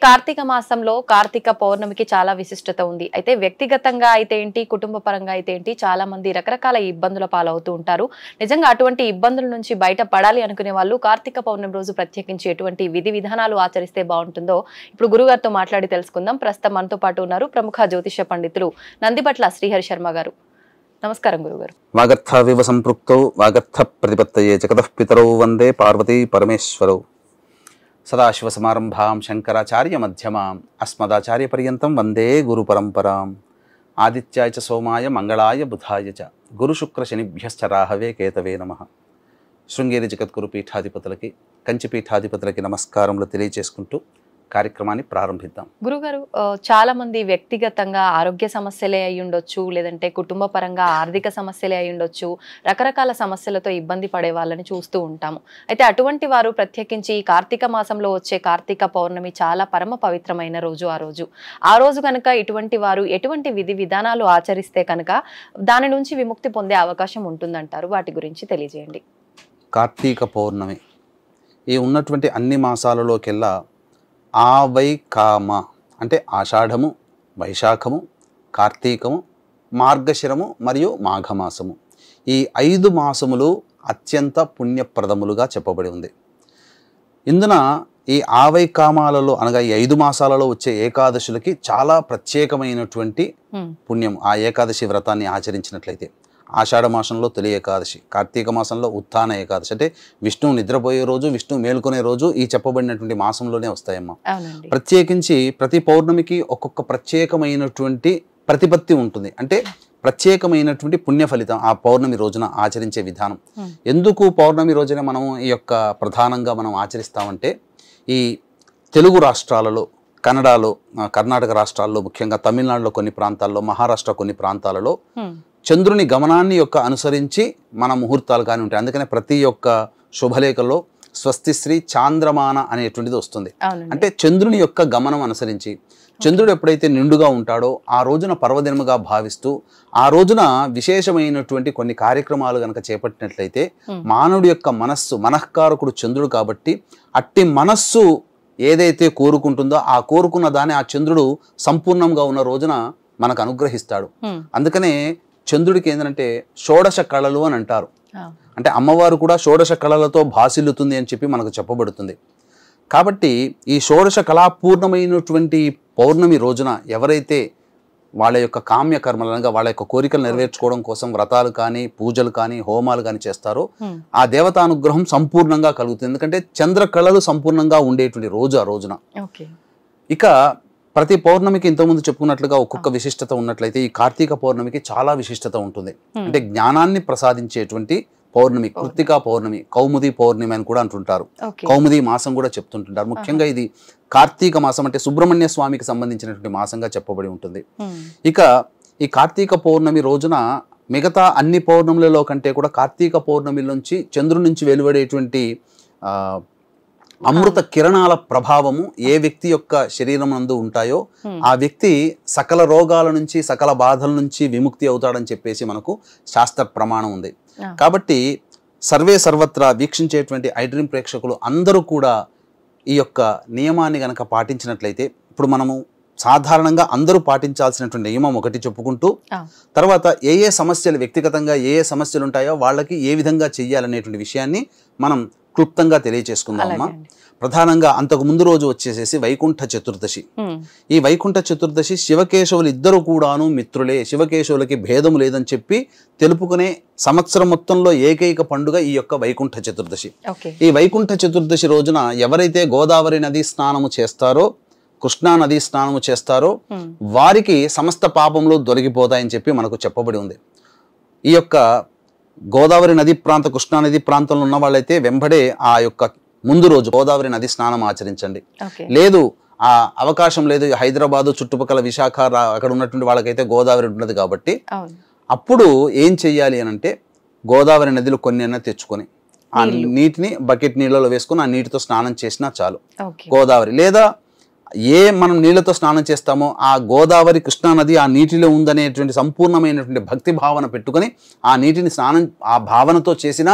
కార్తీక మాసంలో కార్తీక పౌర్ణమికి చాలా విశిష్టత ఉంది. అయితే వ్యక్తిగతంగా అయితే ఏంటి, కుటుంబ పరంగా అయితే ఏంటి, చాలా మంది రకరకాల ఇబ్బందుల పాలవుతూ ఉంటారు. నిజంగా అటువంటి ఇబ్బందుల నుంచి బయటపడాలి అనుకునే వాళ్ళు కార్తీక పౌర్ణమి రోజు ప్రత్యేకించి ఎటువంటి విధి విధానాలు ఆచరిస్తే బాగుంటుందో ఇప్పుడు గురుగారితో మాట్లాడి తెలుసుకుందాం. ప్రస్తుతం మనతో పాటు ఉన్నారు ప్రముఖ జ్యోతిష పండితులు నందిబట్ల శ్రీహరి శర్మ గారు. నమస్కారం గురుగారు. వాగర్థవివ సంపృక్తౌ వాగర్థ ప్రతిపత్తయే జగతః పితరౌ వందే పార్వతీ పరమేశ్వరౌ. సదాశివసమారంభాం శంకరాచార్య మధ్యమాం అస్మదాచార్య పర్యంతం వందే గురు పరంపరాం. ఆదిత్యాయ చ సోమాయ మంగళాయ బుధాయ చ గురు శుక్ర శనిభ్యశ్చ రాహవే కేతవే నమః. శృంగేరి జగద్గురు పీఠాధిపతులకి, కంచి పీఠాధిపతులకి నమస్కారములు తెలియజేసుకుంటూ కార్యక్రమాన్ని ప్రారంభిద్దాం. గురుగారు, చాలా మంది వ్యక్తిగతంగా ఆరోగ్య సమస్యలే అయి ఉండొచ్చు, లేదంటే కుటుంబ పరంగా ఆర్థిక సమస్యలే అయి ఉండొచ్చు, రకరకాల సమస్యలతో ఇబ్బంది పడే వాళ్ళని చూస్తూ ఉంటాము. అయితే అటువంటి వారు ప్రత్యేకించి కార్తీక మాసంలో వచ్చే కార్తీక పౌర్ణమి చాలా పరమ పవిత్రమైన రోజు. ఆ రోజు కనుక ఇటువంటి వారు ఎటువంటి విధి విధానాలు ఆచరిస్తే కనుక దాని నుంచి విముక్తి పొందే అవకాశం ఉంటుందంటారు? వాటి గురించి తెలియజేయండి. కార్తీక పౌర్ణమి ఈ ఉన్నటువంటి అన్ని మాసాలలోకెల్లా ఆవైకామ అంటే ఆషాఢము, వైశాఖము, కార్తీకము, మార్గశిరము మరియు మాఘమాసము, ఈ 5 మాసములు అత్యంత పుణ్యప్రదములుగా చెప్పబడి ఉంది. ఇందున ఈ ఆవైకామాలలో అనగా ఈ 5 మాసాలలో వచ్చే ఏకాదశులకి చాలా ప్రత్యేకమైనటువంటి పుణ్యం. ఆ ఏకాదశి వ్రతాన్ని ఆచరించినట్లయితే ఆషాఢ మాసంలో తొలి ఏకాదశి, కార్తీక మాసంలో ఉత్థాన ఏకాదశి అంటే విష్ణువు నిద్రపోయే రోజు, విష్ణువు మేల్కొనే రోజు ఈ చెప్పబడినటువంటి మాసంలోనే వస్తాయమ్మా. ప్రత్యేకించి ప్రతి పౌర్ణమికి ఒక్కొక్క ప్రత్యేకమైనటువంటి ప్రతిపత్తి ఉంటుంది, అంటే ప్రత్యేకమైనటువంటి పుణ్య ఫలితం ఆ పౌర్ణమి రోజున ఆచరించే విధానం. ఎందుకు పౌర్ణమి రోజున మనం ఈ యొక్క ప్రధానంగా మనం ఆచరిస్తామంటే, ఈ తెలుగు రాష్ట్రాలలో, కన్నడలో, కర్ణాటక రాష్ట్రాల్లో, ముఖ్యంగా తమిళనాడులో కొన్ని ప్రాంతాల్లో, మహారాష్ట్ర కొన్ని ప్రాంతాలలో చంద్రుని గమనాన్ని యొక్క అనుసరించి మన ముహూర్తాలు కానీ ఉంటాయి. అందుకనే ప్రతి ఒక్క శుభలేఖలో స్వస్తిశ్రీ చాంద్రమాన అనేటువంటిది వస్తుంది. అంటే చంద్రుని యొక్క గమనం అనుసరించి, చంద్రుడు ఎప్పుడైతే నిండుగా ఉంటాడో ఆ రోజున పర్వదినముగా భావిస్తూ ఆ రోజున విశేషమైనటువంటి కొన్ని కార్యక్రమాలు కనుక చేపట్టినట్లయితే మానవుడి యొక్క మనస్సు, మనఃకారకుడు చంద్రుడు కాబట్టి అట్టి మనస్సు ఏదైతే కోరుకుంటుందో ఆ కోరుకున్న దాన్ని ఆ చంద్రుడు సంపూర్ణంగా ఉన్న రోజున మనకు అనుగ్రహిస్తాడు. అందుకనే చంద్రుడికి ఏంటంటే షోడశ కళలు అని అంటారు. అంటే అమ్మవారు కూడా షోడశ కళలతో భాసిల్లుతుంది అని చెప్పి మనకు చెప్పబడుతుంది. కాబట్టి ఈ షోడశ కళాపూర్ణమైనటువంటి పౌర్ణమి రోజున ఎవరైతే వాళ్ళ యొక్క కామ్య కర్మలు అనగా వాళ్ళ యొక్క కోరికలు నెరవేర్చుకోవడం కోసం వ్రతాలు కానీ, పూజలు కానీ, హోమాలు కానీ చేస్తారో ఆ దేవతానుగ్రహం సంపూర్ణంగా కలుగుతుంది. ఎందుకంటే చంద్ర కళలు సంపూర్ణంగా ఉండేటువంటి రోజు ఆ రోజున. ఇక ప్రతి పౌర్ణమికి ఇంతకుముందు చెప్పుకున్నట్లుగా ఒక్కొక్క విశిష్టత ఉన్నట్లయితే ఈ కార్తీక పౌర్ణమికి చాలా విశిష్టత ఉంటుంది. అంటే జ్ఞానాన్ని ప్రసాదించేటువంటి పౌర్ణమి, కృత్తికా పౌర్ణమి, కౌముది పౌర్ణమి అని కూడా అంటుంటారు. కౌముది మాసం కూడా చెప్తుంటుంటారు. ముఖ్యంగా ఇది కార్తీక మాసం అంటే సుబ్రహ్మణ్య స్వామికి సంబంధించినటువంటి మాసంగా చెప్పబడి ఉంటుంది. ఇక ఈ కార్తీక పౌర్ణమి రోజున మిగతా అన్ని పౌర్ణములలో కంటే కూడా కార్తీక పౌర్ణమి నుంచి చంద్రుడి నుంచి వెలువడేటువంటి అమృత కిరణాల ప్రభావము ఏ వ్యక్తి యొక్క శరీరం నందు ఉంటాయో ఆ వ్యక్తి సకల రోగాల నుంచి, సకల బాధల నుంచి విముక్తి అవుతాడని చెప్పేసి మనకు శాస్త్ర ప్రమాణం ఉంది. కాబట్టి సర్వే సర్వత్రా వీక్షించేటువంటి ఐడ్రీమ్ ప్రేక్షకులు అందరూ కూడా ఈ యొక్క నియమాన్ని గనక పాటించినట్లయితే, ఇప్పుడు మనము సాధారణంగా అందరూ పాటించాల్సినటువంటి నియమం ఒకటి చెప్పుకుంటూ తర్వాత ఏ సమస్యలు వ్యక్తిగతంగా ఏ సమస్యలు ఉంటాయో వాళ్ళకి ఏ విధంగా చెయ్యాలనేటువంటి విషయాన్ని మనం క్లుప్తంగా తెలియచేసుకుందామమ్మా. ప్రధానంగా అంతకు ముందు రోజు వచ్చేసేసి వైకుంఠ చతుర్దశి. ఈ వైకుంఠ చతుర్దశి శివకేశవులు ఇద్దరు కూడాను మిత్రులే, శివకేశవులకి భేదము లేదని చెప్పి తెలుపుకునే సంవత్సరం మొత్తంలో ఏకైక పండుగ ఈ యొక్క వైకుంఠ చతుర్దశి. ఈ వైకుంఠ చతుర్దశి రోజున ఎవరైతే గోదావరి నదీ స్నానము చేస్తారో, కృష్ణా నదీ స్నానము చేస్తారో వారికి సమస్త పాపములు దొరికిపోతాయని చెప్పి మనకు చెప్పబడి ఉంది. ఈ యొక్క గోదావరి నదీ ప్రాంత, కృష్ణా నదీ ప్రాంతంలో ఉన్న వాళ్ళైతే వెంబడే ఆ యొక్క ముందు రోజు గోదావరి నది స్నానం ఆచరించండి. లేదు ఆ అవకాశం లేదు, హైదరాబాదు చుట్టుపక్కల విశాఖ అక్కడ ఉన్నటువంటి వాళ్ళకైతే గోదావరి ఉన్నది కాబట్టి అప్పుడు ఏం చెయ్యాలి అని అంటే గోదావరి నదిలో కొన్ని అన్న తెచ్చుకొని ఆ నీటిని బకెట్ నీళ్ళలో వేసుకొని ఆ నీటితో స్నానం చేసినా చాలు. గోదావరి లేదా మనం నీళ్లతో స్నానం చేస్తామో ఆ గోదావరి కృష్ణా నది ఆ నీటిలో ఉందనేటువంటి సంపూర్ణమైనటువంటి భక్తి భావన పెట్టుకొని ఆ నీటిని స్నానం ఆ భావనతో చేసినా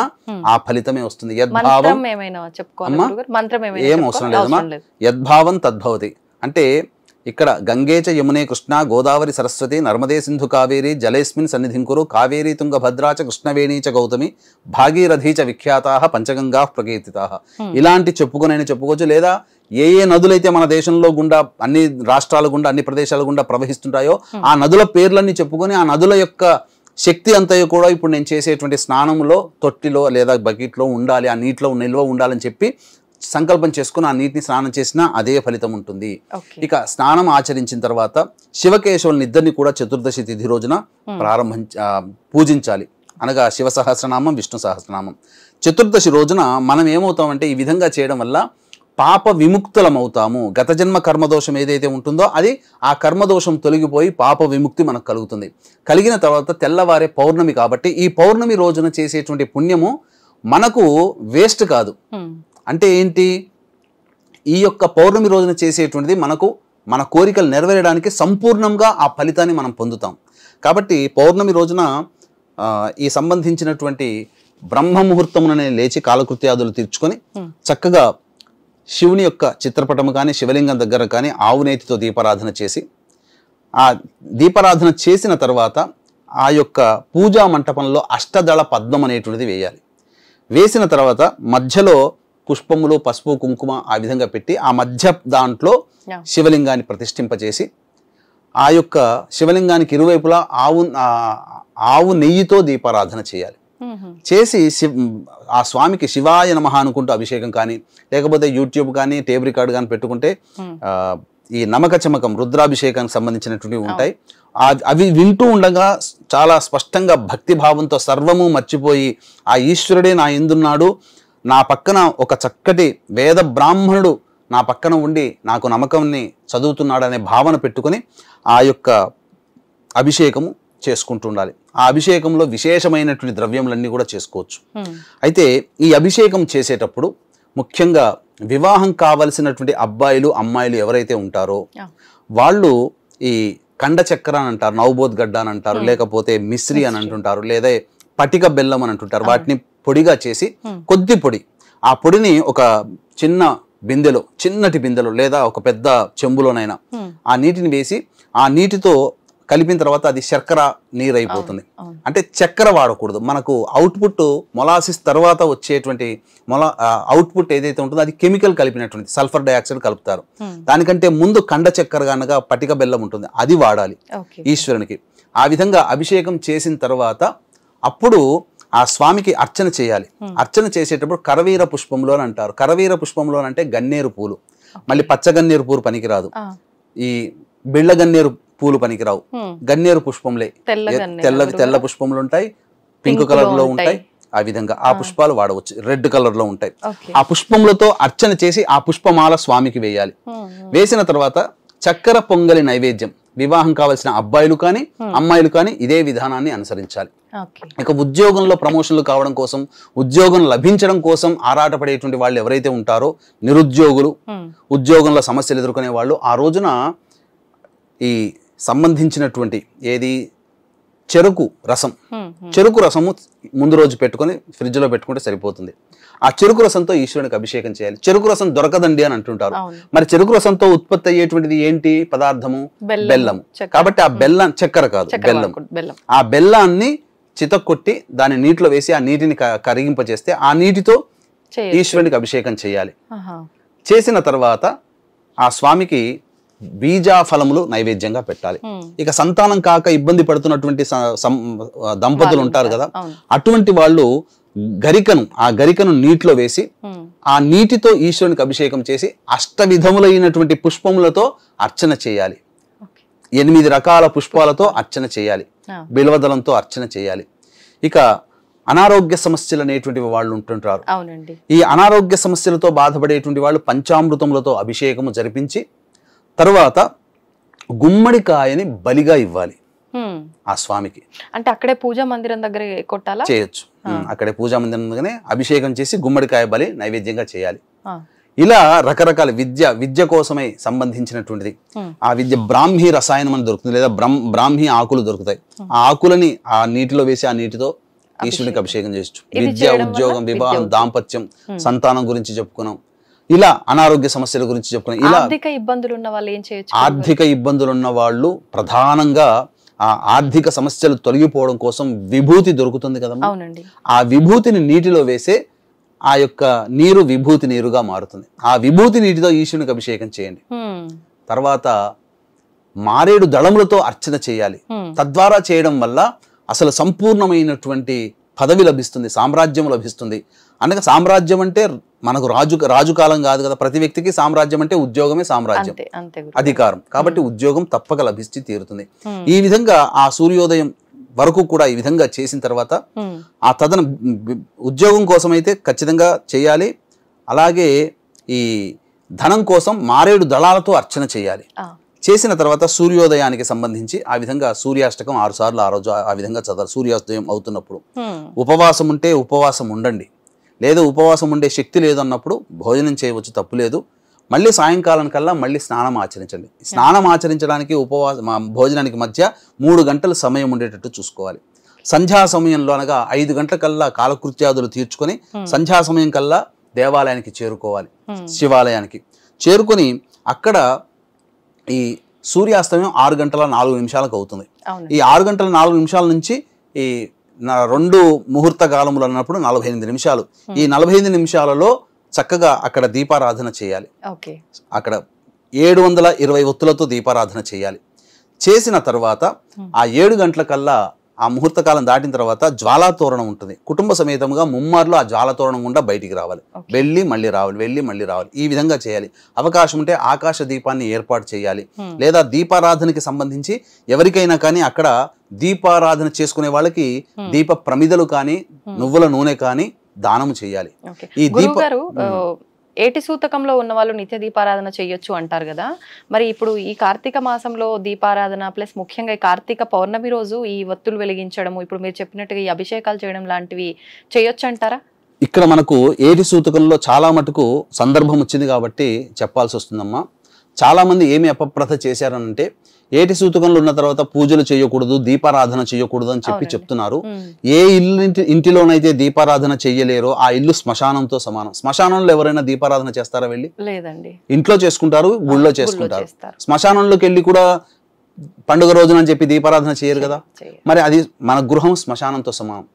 ఆ ఫలితమే వస్తుంది. యద్భావం ఏం అవసరం లేదమ్మా, యద్భావం తద్భవతి. అంటే ఇక్కడ గంగేచ యమునే కృష్ణ గోదావరి సరస్వతి నర్మదే సింధు కావేరి జలేస్మిన్ సన్నిధింకురు కావేరీ తుంగభద్రాచ కృష్ణవేణీచ గౌతమి భాగీరథీచ విఖ్యాతాః పంచగంగా ప్రకీర్తితాః. ఇలాంటి చెప్పుకోవచ్చు. లేదా ఏ నదులైతే మన దేశంలో గుండా అన్ని రాష్ట్రాల గుండా అన్ని ప్రదేశాల గుండా ప్రవహిస్తుంటాయో ఆ నదుల పేర్లన్నీ చెప్పుకొని ఆ నదుల యొక్క శక్తి అంతయు కూడా ఇప్పుడు నేను చేసేటువంటి స్నానంలో తొట్టిలో లేదా బకెట్లో ఉండాలి, ఆ నీటిలో నిల్వ ఉండాలని చెప్పి సంకల్పం చేసుకుని ఆ నీటిని స్నానం చేసినా అదే ఫలితం ఉంటుంది. ఇక స్నానం ఆచరించిన తర్వాత శివకేశవులని ఇద్దరిని కూడా చతుర్దశి తిథి రోజున పూజించాలి. అనగా శివ సహస్రనామం విష్ణు సహస్రనామం. చతుర్దశి రోజున మనం ఏమవుతామంటే ఈ విధంగా చేయడం వల్ల పాప విముక్తులమవుతాము. గత జన్మ కర్మదోషం ఏదైతే ఉంటుందో అది ఆ కర్మదోషం తొలగిపోయి పాప విముక్తి మనకు కలుగుతుంది. కలిగిన తర్వాత తెల్లవారే పౌర్ణమి కాబట్టి ఈ పౌర్ణమి రోజున చేసేటువంటి పుణ్యము మనకు వేస్ట్ కాదు. అంటే ఏంటి, ఈ యొక్క పౌర్ణమి రోజున చేసేటువంటిది మనకు మన కోరికలు నెరవేరడానికి సంపూర్ణంగా ఆ ఫలితాన్ని మనం పొందుతాం. కాబట్టి పౌర్ణమి రోజున ఈ సంబంధించినటువంటి బ్రహ్మ ముహూర్తముననే లేచి కాలకృత్యాదులు తీర్చుకొని చక్కగా శివుని యొక్క చిత్రపటము కానీ శివలింగం దగ్గర కానీ ఆవు నేతితో దీపారాధన చేసి ఆ దీపారాధన చేసిన తర్వాత ఆ యొక్క పూజా మంటపంలో అష్టదళ పద్మం అనేటువంటిది వేయాలి. వేసిన తర్వాత మధ్యలో పుష్పములు పసుపు కుంకుమ ఆ విధంగా పెట్టి ఆ మధ్య దాంట్లో శివలింగాన్ని ప్రతిష్ఠింపచేసి ఆ యొక్క శివలింగానికి ఇరువైపులా ఆవు నెయ్యితో దీపారాధన చేయాలి. చేసి ఆ స్వామికి శివాయ నమః అనుకుంటూ అభిషేకం కానీ లేకపోతే యూట్యూబ్ కానీ టేప్ రికార్డ్ కానీ పెట్టుకుంటే ఈ నమక చమకం రుద్రాభిషేకానికి సంబంధించినటువంటివి ఉంటాయి. అవి వింటూ ఉండగా చాలా స్పష్టంగా భక్తి భావంతో సర్వము మర్చిపోయి ఆ ఈశ్వరుడే నా యందున్నాడు, నా పక్కన ఒక చక్కటి వేద బ్రాహ్మణుడు నా పక్కన ఉండి నాకు నమ్మకంని చదువుతున్నాడు అనే భావన పెట్టుకొని ఆ యొక్క అభిషేకము చేసుకుంటూ ఉండాలి. ఆ అభిషేకంలో విశేషమైనటువంటి ద్రవ్యములన్నీ కూడా చేసుకోవచ్చు. అయితే ఈ అభిషేకం చేసేటప్పుడు ముఖ్యంగా వివాహం కావలసినటువంటి అబ్బాయిలు అమ్మాయిలు ఎవరైతే ఉంటారో వాళ్ళు ఈ కండ చక్కెర అని అంటారు, నవబోధ్ గడ్డ అని అంటారు, లేకపోతే మిశ్రి అని అంటుంటారు, లేదా పటిక బెల్లం అని అంటుంటారు. వాటిని పొడిగా చేసి కొద్ది పొడి ఆ పొడిని ఒక చిన్నటి బిందెలో లేదా ఒక పెద్ద చెంబులోనైనా ఆ నీటిని వేసి ఆ నీటితో కలిపిన తర్వాత అది శర్కర నీరు అయిపోతుంది. అంటే చక్కెర వాడకూడదు. మనకు అవుట్పుట్ మొలాసిస్ తర్వాత వచ్చేటువంటి అవుట్పుట్ ఏదైతే ఉంటుందో అది కెమికల్ కలిపినటువంటి సల్ఫర్ డైఆక్సైడ్ కలుపుతారు. దానికంటే ముందు కండ చక్కెర కనుక పటిక బెల్లం ఉంటుంది అది వాడాలి ఈశ్వరునికి. ఆ విధంగా అభిషేకం చేసిన తర్వాత అప్పుడు ఆ స్వామికి అర్చన చేయాలి. అర్చన చేసేటప్పుడు కరవీర పుష్పంలో అని అంటారు. కరవీర పుష్పంలో అంటే గన్నేరు పూలు, మళ్ళీ పచ్చగన్నేరు పూలు పనికిరాదు, ఈ బిళ్ళ గన్నేరు పూలు పనికిరావు, గన్నేరు పుష్పంలే తెల్ల పుష్పములు ఉంటాయి, పింక్ కలర్ లో ఉంటాయి. ఆ విధంగా ఆ పుష్పాలు వాడవచ్చు, రెడ్ కలర్ లో ఉంటాయి. ఆ పుష్పములతో అర్చన చేసి ఆ పుష్పమాల స్వామికి వేయాలి. వేసిన తర్వాత చక్కెర పొంగలి నైవేద్యం వివాహం కావాల్సిన అబ్బాయిలు కానీ అమ్మాయిలు కానీ ఇదే విధానాన్ని అనుసరించాలి. ఇక ఉద్యోగంలో ప్రమోషన్లు కావడం కోసం, ఉద్యోగం లభించడం కోసం ఆరాటపడేటువంటి వాళ్ళు ఎవరైతే ఉంటారో నిరుద్యోగులు, ఉద్యోగంలో సమస్యలు ఎదుర్కొనే వాళ్ళు ఆ రోజున ఈ సంబంధించినటువంటి ఏది చెరుకు రసము ముందు రోజు పెట్టుకొని ఫ్రిడ్జ్లో పెట్టుకుంటే సరిపోతుంది. ఆ చెరుకు రసంతో ఈశ్వరునికి అభిషేకం చేయాలి. చెరుకు రసం దొరకదండి అని అంటుంటారు. మరి చెరుకు రసంతో ఉత్పత్తి అయ్యేటువంటిది ఏంటి పదార్థము? బెల్లము. కాబట్టి ఆ బెల్లం చక్కెర కాదు, బెల్లం. ఆ బెల్లాన్ని చితక్కొట్టి దాన్ని నీటిలో వేసి ఆ నీటిని కరిగింపచేస్తే ఆ నీటితో ఈశ్వరునికి అభిషేకం చేయాలి. చేసిన తర్వాత ఆ స్వామికి బీజాఫలములు నైవేద్యంగా పెట్టాలి. ఇక సంతానం కాక ఇబ్బంది పడుతున్నటువంటి దంపతులు ఉంటారు కదా, అటువంటి వాళ్ళు గరికను నీటిలో వేసి ఆ నీటితో ఈశ్వరునికి అభిషేకం చేసి అష్టవిధములైనటువంటి పుష్పములతో అర్చన చేయాలి. 8 రకాల పుష్పాలతో అర్చన చేయాలి, బిల్వదళంతో అర్చన చేయాలి. ఇక అనారోగ్య సమస్యలు అనేటువంటి వాళ్ళు ఉంటుంటారు. ఈ అనారోగ్య సమస్యలతో బాధపడేటువంటి వాళ్ళు పంచామృతములతో అభిషేకము జరిపించి తర్వాత గుమ్మడికాయని బలిగా ఇవ్వాలి ఆ స్వామికి. అంటే అక్కడే పూజా మందిరం దగ్గర కొట్టాలా? చేయొచ్చు. అక్కడే పూజా మందిరం దగ్గరనే అభిషేకం చేసి గుమ్మడికాయ బలి నైవేద్యంగా చేయాలి. ఇలా రకరకాల విద్య కోసమై సంబంధించినటువంటిది. ఆ విద్య బ్రాహ్మీ రసాయనం అని దొరుకుతుంది, లేదా బ్రాహ్మీ ఆకులు దొరుకుతాయి. ఆ ఆకులని ఆ నీటిలో వేసి ఆ నీటితో ఈశ్వరునికి అభిషేకం చేయొచ్చు. విద్య, ఉద్యోగం, వివాహం, దాంపత్యం, సంతానం గురించి చెప్పుకున్నాం. ఇలా అనారోగ్య సమస్యల గురించి చెప్పుకున్నాం. ఇలా ఆర్థిక ఇబ్బందులు ఉన్న వాళ్ళు ఏం చేయొచ్చు? ఆర్థిక ఇబ్బందులు ఉన్న వాళ్ళు ప్రధానంగా ఆ ఆర్థిక సమస్యలు తొలగిపోవడం కోసం విభూతి దొరుకుతుంది కదమ్మా. అవునండి. ఆ విభూతిని నీటిలో వేసే ఆ యొక్క నీరు విభూతి నీరుగా మారుతుంది. ఆ విభూతి నీటితో ఈశ్వరునికి అభిషేకం చేయండి. తర్వాత మారేడు దళములతో అర్చన చేయాలి. తద్వారా చేయడం వల్ల అసలు సంపూర్ణమైనటువంటి పదవి లభిస్తుంది, సామ్రాజ్యం లభిస్తుంది. అనగా సామ్రాజ్యం అంటే మనకు రాజు కాలం కాదు కదా. ప్రతి వ్యక్తికి సామ్రాజ్యం అంటే ఉద్యోగమే సామ్రాజ్యం, అధికారం. కాబట్టి ఉద్యోగం తప్పక లభించి తీరుతుంది. ఈ విధంగా ఆ సూర్యోదయం వరకు కూడా ఈ విధంగా చేసిన తర్వాత ఆ ఉద్యోగం కోసం అయితే ఖచ్చితంగా చేయాలి. అలాగే ఈ ధనం కోసం మారేడు దళాలతో అర్చన చేయాలి. చేసిన తర్వాత సూర్యోదయానికి సంబంధించి ఆ విధంగా సూర్యాష్టకం 6 సార్లు ఆ రోజు ఆ విధంగా చదవాలి. సూర్యోదయం అవుతున్నప్పుడు ఉపవాసం ఉంటే ఉపవాసం ఉండండి, లేదా ఉపవాసం ఉండే శక్తి లేదు అన్నప్పుడు భోజనం చేయవచ్చు, తప్పు లేదు. మళ్ళీ సాయంకాలం కల్లా మళ్ళీ స్నానం ఆచరించండి. స్నానం ఆచరించడానికి భోజనానికి మధ్య 3 గంటల సమయం ఉండేటట్టు చూసుకోవాలి. సంధ్యా సమయంలో అనగా 5 గంటల కల్లా కాలకృత్యాదులు తీర్చుకొని సంధ్యా సమయం కల్లా దేవాలయానికి చేరుకోవాలి. శివాలయానికి చేరుకొని అక్కడ ఈ సూర్యాస్తమయం 6 గంటల 4 నిమిషాలకు అవుతుంది. ఈ 6 గంటల 4 నిమిషాల నుంచి ఈ 2 ముహూర్త కాలములు అన్నప్పుడు 48 నిమిషాలు. ఈ 48 నిమిషాలలో చక్కగా అక్కడ దీపారాధన చేయాలి. అక్కడ 720 ఒత్తులతో దీపారాధన చేయాలి. చేసిన తర్వాత ఆ 7 గంటల కల్లా ఆ ముహూర్త కాలం దాటిన తర్వాత జ్వాలాతోరణం ఉంటుంది. కుటుంబ సమేతంగా ముమ్మార్లు ఆ జ్వాలాతోరణం గుండా బయటికి రావాలి. వెళ్ళి మళ్ళీ రావాలి. ఈ విధంగా చేయాలి. అవకాశం ఉంటే ఆకాశ దీపాన్ని ఏర్పాటు చేయాలి. లేదా దీపారాధనకి సంబంధించి ఎవరికైనా కానీ అక్కడ దీపారాధన చేసుకునే వాళ్ళకి దీప ప్రమిదలు కానీ నువ్వుల నూనె కానీ దానము చేయాలి. ఈ ఏటి సూతకంలో ఉన్న వాళ్ళు నిత్య దీపారాధన చేయొచ్చు అంటారు కదా. మరి ఇప్పుడు ఈ కార్తీక మాసంలో దీపారాధన ప్లస్ ముఖ్యంగా ఈ కార్తీక పౌర్ణమి రోజు ఈ ఒత్తులు వెలిగించడము, ఇప్పుడు మీరు చెప్పినట్టుగా ఈ అభిషేకాలు చేయడం లాంటివి చేయొచ్చు అంటారా? ఇక్కడ మనకు ఏటి సూతకంలో చాలా మటుకు సందర్భం వచ్చింది కాబట్టి చెప్పాల్సి వస్తుందమ్మా. చాలా మంది ఏమి అపప్రథ చేశారనంటే ఏటి సూతకంలో ఉన్న తర్వాత పూజలు చేయకూడదు, దీపారాధన చేయకూడదు అని చెప్తున్నారు. ఏ ఇంటిలోనైతే దీపారాధన చెయ్యలేరో ఆ ఇల్లు శ్మశానంతో సమానం. శ్మశానంలో ఎవరైనా దీపారాధన చేస్తారా? వెళ్ళి లేదండి. ఇంట్లో చేసుకుంటారు, గుళ్ళో చేసుకుంటారు. శ్మశానంలోకి వెళ్ళి కూడా పండుగ రోజున అని చెప్పి దీపారాధన చేయరు కదా. మరి అది మన గృహం శ్మశానంతో సమానం.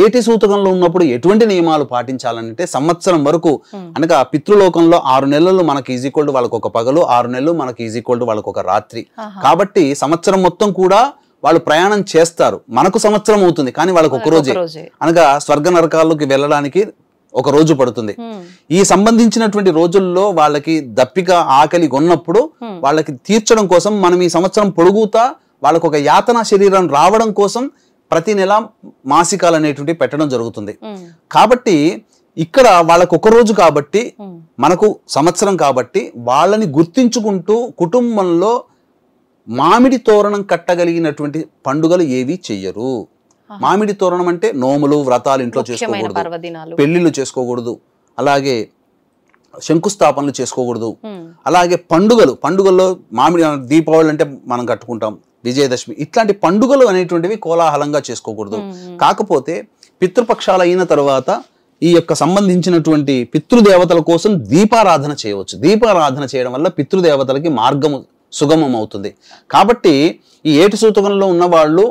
ఏటి సూతకంలో ఉన్నప్పుడు ఎటువంటి నియమాలు పాటించాలంటే సంవత్సరం వరకు అనగా పితృలోకంలో 6 నెలలు మనకి ఈజీక్వల్ వాళ్ళకు ఒక పగలు, 6 నెలలు మనకి ఈజీక్వల్ వాళ్ళకు ఒక రాత్రి. కాబట్టి సంవత్సరం మొత్తం కూడా వాళ్ళు ప్రయాణం చేస్తారు. మనకు సంవత్సరం అవుతుంది కానీ వాళ్ళకు ఒక రోజే. అనగా స్వర్గ నరకాల్లోకి వెళ్ళడానికి ఒక రోజు పడుతుంది. ఈ సంబంధించినటువంటి రోజుల్లో వాళ్ళకి దప్పిక ఆకలి కొన్నప్పుడు వాళ్ళకి తీర్చడం కోసం మనం ఈ సంవత్సరం పొడుగుతా వాళ్ళకు ఒక యాతన శరీరం రావడం కోసం ప్రతి నెల మాసికాలు అనేటువంటి పెట్టడం జరుగుతుంది. కాబట్టి ఇక్కడ వాళ్ళకు ఒక రోజు కాబట్టి మనకు సంవత్సరం కాబట్టి వాళ్ళని గుర్తించుకుంటూ కుటుంబంలో మామిడి తోరణం కట్టగలిగినటువంటి పండుగలు ఏవి చెయ్యరు. మామిడి తోరణం అంటే నోములు, వ్రతాలు ఇంట్లో చేసుకోకూడదు, పెళ్లిళ్ళు చేసుకోకూడదు, అలాగే శంకుస్థాపనలు చేసుకోకూడదు. అలాగే పండుగల్లో మామిడి దీపావళి అంటే మనం కట్టుకుంటాం, విజయదశమి, ఇట్లాంటి పండుగలు అనేటువంటివి కోలాహలంగా చేసుకోకూడదు. కాకపోతే పితృపక్షాలు అయిన తర్వాత ఈ యొక్క సంబంధించినటువంటి పితృదేవతల కోసం దీపారాధన చేయవచ్చు. దీపారాధన చేయడం వల్ల పితృదేవతలకి మార్గము సుగమం అవుతుంది. కాబట్టి ఈ ఏటి సూతకంలో ఉన్న వాళ్ళు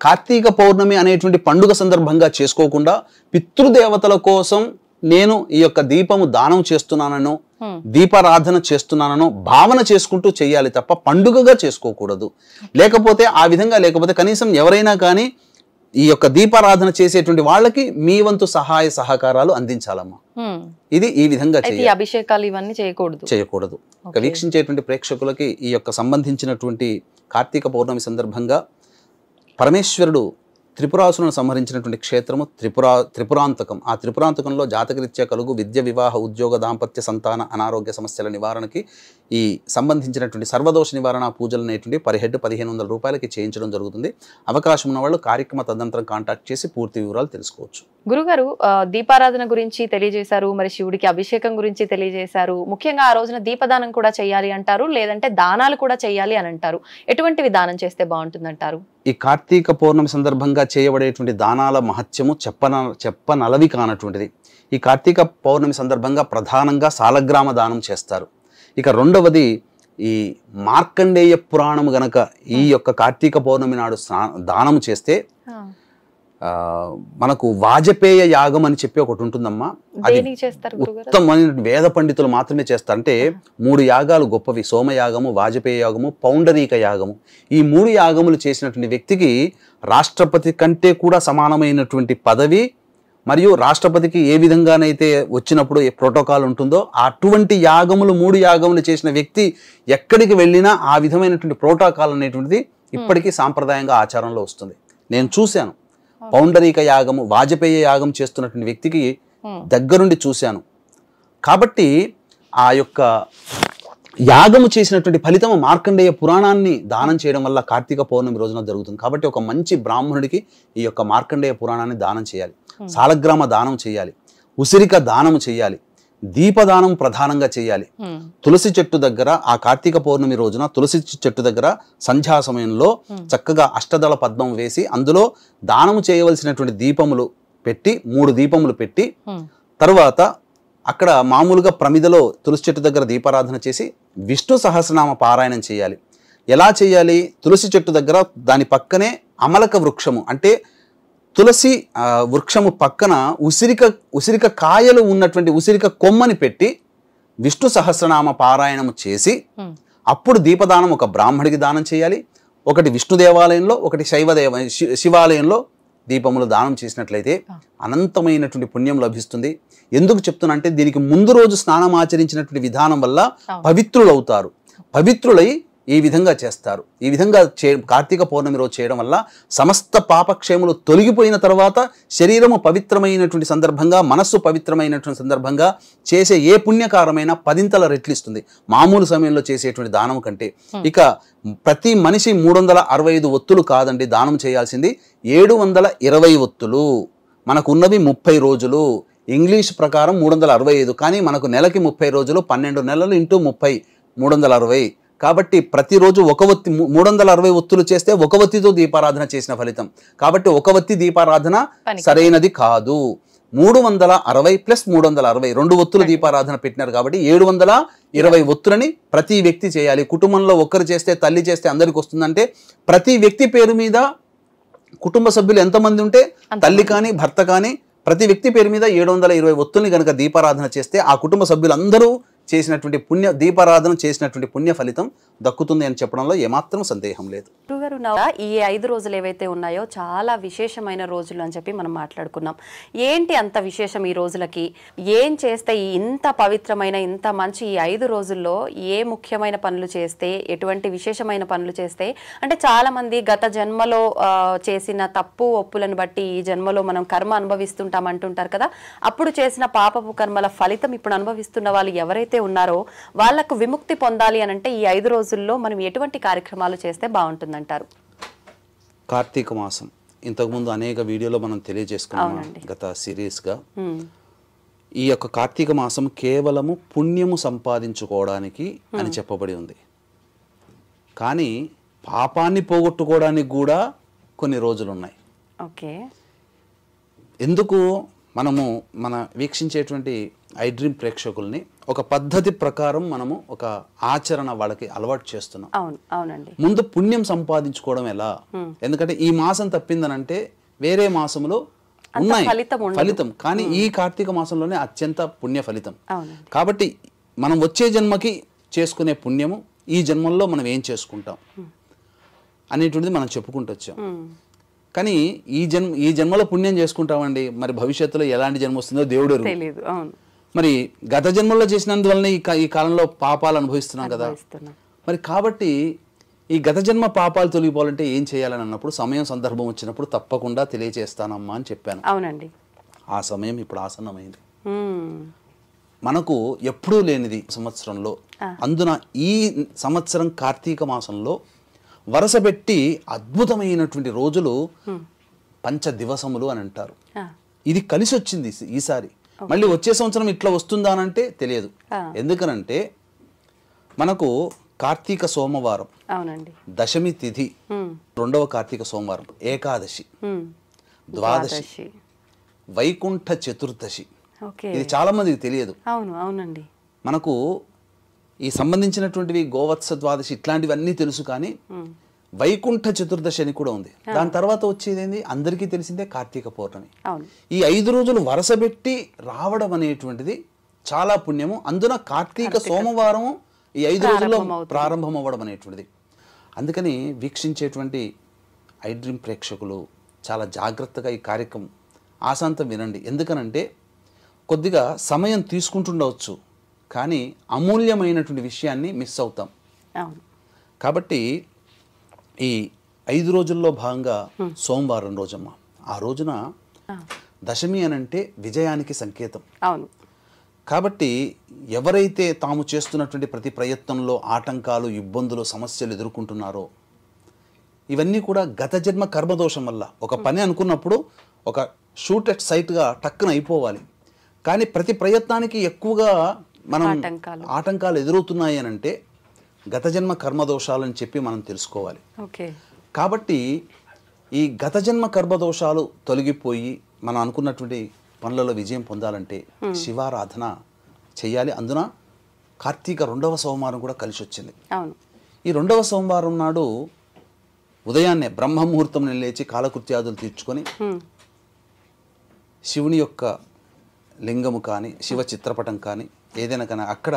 కార్తీక పౌర్ణమి అనేటువంటి పండుగ సందర్భంగా చేసుకోకుండా పితృదేవతల కోసం నేను ఈ యొక్క దీపము దానం చేస్తున్నానో దీపారాధన చేస్తున్నానో భావన చేసుకుంటూ చేయాలి తప్ప పండుగగా చేసుకోకూడదు. లేకపోతే ఆ విధంగా లేకపోతే కనీసం ఎవరైనా కానీ ఈ యొక్క దీపారాధన చేసేటువంటి వాళ్ళకి మీ వంతు సహాయ సహకారాలు అందించాలమ్మా. ఇది ఈ విధంగా అభిషేకాలు ఇవన్నీ చేయకూడదు. వీక్షించేటువంటి ప్రేక్షకులకి ఈ యొక్క సంబంధించినటువంటి కార్తీక పౌర్ణమి సందర్భంగా పరమేశ్వరుడు త్రిపురాసులను సంహరించినటువంటి క్షేత్రము త్రిపురాంతకం. ఆ త్రిపురాంతకంలో జాతకరీత్యా కలుగు విద్య, వివాహ, ఉద్యోగ, దాంపత్య, సంతాన, అనారోగ్య సమస్యల నివారణకి ఈ సంబంధించినటువంటి సర్వదోష నివారణ పూజలు అనేటువంటి పర్ హెడ్ 1500 రూపాయలకి చేయించడం జరుగుతుంది. అవకాశం ఉన్న వాళ్ళు కార్యక్రమ తదనంతరం కాంటాక్ట్ చేసి పూర్తి వివరాలు తెలుసుకోవచ్చు. గురుగారు దీపారాధన గురించి తెలియజేశారు, మరి శివుడికి అభిషేకం గురించి తెలియజేశారు. ముఖ్యంగా ఆ రోజున దీపదానం కూడా చేయాలి అంటారు, లేదంటే దానాలు కూడా చేయాలి అని అంటారు. ఎటువంటివి దానం చేస్తే బాగుంటుందంటారు? ఈ కార్తీక పౌర్ణమి సందర్భంగా చేయబడేటువంటి దానాల మహత్యము చెప్పనలవి కానటువంటిది. ఈ కార్తీక పౌర్ణమి సందర్భంగా ప్రధానంగా సాలగ్రామ దానం చేస్తారు. ఇక రెండవది ఈ మార్కండేయ పురాణము గనక ఈ యొక్క కార్తీక పౌర్ణమి నాడు దానం చేస్తే మనకు వాజపేయ యాగం అని చెప్పి ఒకటి ఉంటుందమ్మా. అది ఉత్తమమైన వేద పండితులు మాత్రమే చేస్తారు. అంటే 3 యాగాలు గొప్పవి: సోమయాగము, వాజపేయ యాగము, పౌండరీక యాగము. ఈ 3 యాగములు చేసినటువంటి వ్యక్తికి రాష్ట్రపతి కంటే కూడా సమానమైనటువంటి పదవి, మరియు రాష్ట్రపతికి ఏ విధంగానైతే వచ్చినప్పుడు ఏ ప్రోటోకాల్ ఉంటుందో అటువంటి యాగములు 3 యాగములు చేసిన వ్యక్తి ఎక్కడికి వెళ్ళినా ఆ విధమైనటువంటి ప్రోటోకాల్ అనేటువంటిది ఇప్పటికీ సాంప్రదాయంగా ఆచారంలో వస్తుంది. నేను చూశాను. పౌండరీక యాగము, వాజపేయ యాగం చేస్తున్నటువంటి వ్యక్తికి దగ్గరుండి చూశాను. కాబట్టి ఆ యొక్క యాగము చేసినటువంటి ఫలితం మార్కండేయ పురాణాన్ని దానం చేయడం వల్ల కార్తీక పౌర్ణమి రోజున జరుగుతుంది. కాబట్టి ఒక మంచి బ్రాహ్మణుడికి ఈ యొక్క మార్కండేయ పురాణాన్ని దానం చేయాలి, సాలగ్రామ దానం చేయాలి, ఉసిరిక దానము చేయాలి, దీపదానం ప్రధానంగా చేయాలి. తులసి చెట్టు దగ్గర ఆ కార్తీక పౌర్ణమి రోజున తులసి చెట్టు దగ్గర సంధ్యా సమయంలో చక్కగా అష్టదళ పద్మం వేసి అందులో దానము చేయవలసినటువంటి దీపములు పెట్టి 3 దీపములు పెట్టి తరువాత అక్కడ మామూలుగా ప్రమిదలో తులసి చెట్టు దగ్గర దీపారాధన చేసి విష్ణు సహస్రనామ పారాయణం చేయాలి. ఎలా చేయాలి? తులసి చెట్టు దగ్గర దాని పక్కనే అమలక వృక్షము, అంటే తులసి వృక్షము పక్కన ఉసిరిక కాయలు ఉన్నటువంటి ఉసిరిక కొమ్మని పెట్టి విష్ణు సహస్రనామ పారాయణము చేసి అప్పుడు దీపదానం ఒక బ్రాహ్మడికి దానం చేయాలి. ఒకటి విష్ణు దేవాలయంలో, ఒకటి శివాలయంలో దీపములు దానం చేసినట్లయితే అనంతమైనటువంటి పుణ్యం లభిస్తుంది. ఎందుకు చెప్తున్నా అంటే దీనికి ముందు రోజు స్నానం ఆచరించినటువంటి విధానం వల్ల పవిత్రులవుతారు. పవిత్రులై ఈ విధంగా చేస్తారు. ఈ విధంగా కార్తీక పౌర్ణమి రోజు చేయడం వల్ల సమస్త పాపక్షేములు తొలగిపోయిన తర్వాత శరీరము పవిత్రమైనటువంటి సందర్భంగా, మనస్సు పవిత్రమైనటువంటి సందర్భంగా చేసే ఏ పుణ్యకారమైనా 10 రెట్లిస్తుంది మామూలు సమయంలో చేసేటువంటి దానం కంటే. ఇక ప్రతి మనిషి 365 ఒత్తులు కాదండి దానం చేయాల్సింది, 720 ఒత్తులు. మనకు ఉన్నవి 30 రోజులు. ఇంగ్లీష్ ప్రకారం 365, కానీ మనకు నెలకి 30 రోజులు, 12 నెలలు ఇంటూ 30 360. కాబట్టి ప్రతిరోజు 1 ఒత్తి 360 ఒత్తులు చేస్తే 1 ఒత్తితో దీపారాధన చేసిన ఫలితం. కాబట్టి 1 ఒత్తి దీపారాధన సరైనది కాదు. 360 ప్లస్ 360 2 ఒత్తులు దీపారాధన పెట్టినారు. కాబట్టి 720 ఒత్తులని ప్రతి వ్యక్తి చేయాలి. కుటుంబంలో ఒక్కరు చేస్తే, తల్లి చేస్తే అందరికి వస్తుందంటే ప్రతి వ్యక్తి పేరు మీద కుటుంబ సభ్యులు ఎంతమంది ఉంటే తల్లి కానీ భర్త కానీ ప్రతి వ్యక్తి పేరు మీద 720 ఒత్తుల్ని కనుక దీపారాధన చేస్తే ఆ కుటుంబ సభ్యులందరూ చేసినటువంటి దీపారాధన చేసినటువంటి పుణ్య ఫలితం దక్కుతుంది అని చెప్పడంలో ఏమాత్రం సందేహం లేదు. ఈ 5 రోజులు ఏవైతే ఉన్నాయో చాలా విశేషమైన రోజులు అని చెప్పి మనం మాట్లాడుకున్నాం. ఏంటి అంత విశేషం ఈ రోజులకి? ఏం చేస్తే ఇంత పవిత్రమైన, ఇంత మంచి ఈ 5 రోజుల్లో ఏ ముఖ్యమైన పనులు చేస్తే, ఎటువంటి విశేషమైన పనులు చేస్తే, అంటే చాలా మంది గత జన్మలో చేసిన తప్పు ఒప్పులను బట్టి ఈ జన్మలో మనం కర్మ అనుభవిస్తుంటాం అంటుంటారు కదా. అప్పుడు చేసిన పాపపు కర్మల ఫలితం ఇప్పుడు అనుభవిస్తున్న వాళ్ళు ఎవరైతే ఉన్నారో వాళ్లకు విముక్తి పొందాలి అని అంటే ఈ 5 రోజుల్లో మనం ఎటువంటి కార్యక్రమాలు చేస్తే బాగుంటుందంటారు? కార్తీక మాసం ఇంతకుముందు అనేక వీడియోలో మనం తెలియజేసుకున్నాం గత సిరీస్గా. ఈ యొక్క కార్తీక మాసం కేవలము పుణ్యము సంపాదించుకోవడానికి అని చెప్పబడి ఉంది. కానీ పాపాన్ని పోగొట్టుకోవడానికి కూడా కొన్ని రోజులు ఉన్నాయి. ఓకే. ఎందుకు మనము మన వీక్షించేటువంటి ఐ డ్రీమ్ ప్రేక్షకుల్ని ఒక పద్ధతి ప్రకారం మనము ఒక ఆచరణ వాళ్ళకి అలవాటు చేస్తున్నాం. అవునండి. ముందు పుణ్యం సంపాదించుకోవడం ఎలా? ఎందుకంటే ఈ మాసం తప్పిందనంటే వేరే మాసంలో ఉన్నాయి ఫలితం, కానీ ఈ కార్తీక మాసంలోనే అత్యంత పుణ్య ఫలితం. కాబట్టి మనం వచ్చే జన్మకి చేసుకునే పుణ్యము ఈ జన్మల్లో మనం ఏం చేసుకుంటాం అనేటువంటిది మనం చెప్పుకుంటూ వచ్చాం. కానీ ఈ జన్మలో పుణ్యం చేసుకుంటామండి, మరి భవిష్యత్తులో ఎలాంటి జన్మ వస్తుందో దేవుడు తెలియదు. మరి గత జన్మల్లో చేసినందువల్లనే ఈ కాలంలో పాపాలు అనుభవిస్తున్నాం కదా. మరి కాబట్టి ఈ గత జన్మ పాపాలు తొలగిపోవాలంటే ఏం చేయాలని అన్నప్పుడు సమయం సందర్భం వచ్చినప్పుడు తప్పకుండా తెలియజేస్తానమ్మా అని చెప్పాను. అవునండి. ఆ సమయం ఇప్పుడు ఆసన్నమైంది. మనకు ఎప్పుడూ లేనిది సంవత్సరంలో, అందున ఈ సంవత్సరం కార్తీక మాసంలో వరుసపెట్టి అద్భుతమైనటువంటి రోజులు పంచ దివసములు అని అంటారు. ఇది కలిసి వచ్చింది ఈసారి. మళ్ళీ వచ్చే సంవత్సరం ఇట్లా వస్తుందా అనంటే తెలియదు. ఎందుకనంటే మనకు కార్తీక సోమవారం, అవునండి, దశమి తిథి, రెండవ కార్తీక సోమవారం, ఏకాదశి, ద్వాదశి, వైకుంఠ చతుర్దశి. ఇది చాలా మందికి తెలియదు. అవును, అవునండి. మనకు ఈ సంబంధించినటువంటివి గోవత్స ద్వాదశి ఇట్లాంటివన్నీ తెలుసు, కానీ వైకుంఠ చతుర్దశి అని కూడా ఉంది. దాని తర్వాత వచ్చేది ఏంది అందరికీ తెలిసిందే కార్తీక పౌర్ణమి. ఈ 5 రోజులు వరుసపెట్టి రావడం అనేటువంటిది చాలా పుణ్యము. అందున కార్తీక సోమవారం ఈ 5 రోజుల్లో ప్రారంభం అవ్వడం అనేటువంటిది. అందుకని వీక్షించేటువంటి ఐ డ్రీమ్ ప్రేక్షకులు చాలా జాగ్రత్తగా ఈ కార్యక్రమం ఆశాంతం వినండి. ఎందుకనంటే కొద్దిగా సమయం తీసుకుంటుండవచ్చు, కానీ అమూల్యమైనటువంటి విషయాన్ని మిస్ అవుతాం. కాబట్టి ఈ 5 రోజుల్లో భాగంగా సోమవారం రోజమ్మ, ఆ రోజున దశమి అనంటే విజయానికి సంకేతం. అవును. కాబట్టి ఎవరైతే తాము చేస్తున్నటువంటి ప్రతి ప్రయత్నంలో ఆటంకాలు, ఇబ్బందులు, సమస్యలు ఎదుర్కొంటున్నారో ఇవన్నీ కూడా గత జన్మ కర్మదోషం వల్ల. ఒక పని అనుకున్నప్పుడు ఒక షూట్ ఎట్ సైట్గా టక్కున అయిపోవాలి, కానీ ప్రతి ప్రయత్నానికి ఎక్కువగా మనం ఆటంకాలు ఎదురవుతున్నాయి అని అంటే గత జన్మ కర్మదోషాలని చెప్పి మనం తెలుసుకోవాలి. కాబట్టి ఈ గత జన్మ కర్మదోషాలు తొలగిపోయి మనం అనుకున్నటువంటి పనులలో విజయం పొందాలంటే శివారాధన చెయ్యాలి. అందున కార్తీక 2వ సోమవారం కూడా కలిసి వచ్చింది. ఈ 2వ సోమవారం నాడు ఉదయాన్నే బ్రహ్మముహూర్తం లేచి కాలకృత్యాదులు తీర్చుకొని శివుని యొక్క లింగము కానీ, శివ చిత్రపటం కానీ, ఏదైనా కానీ అక్కడ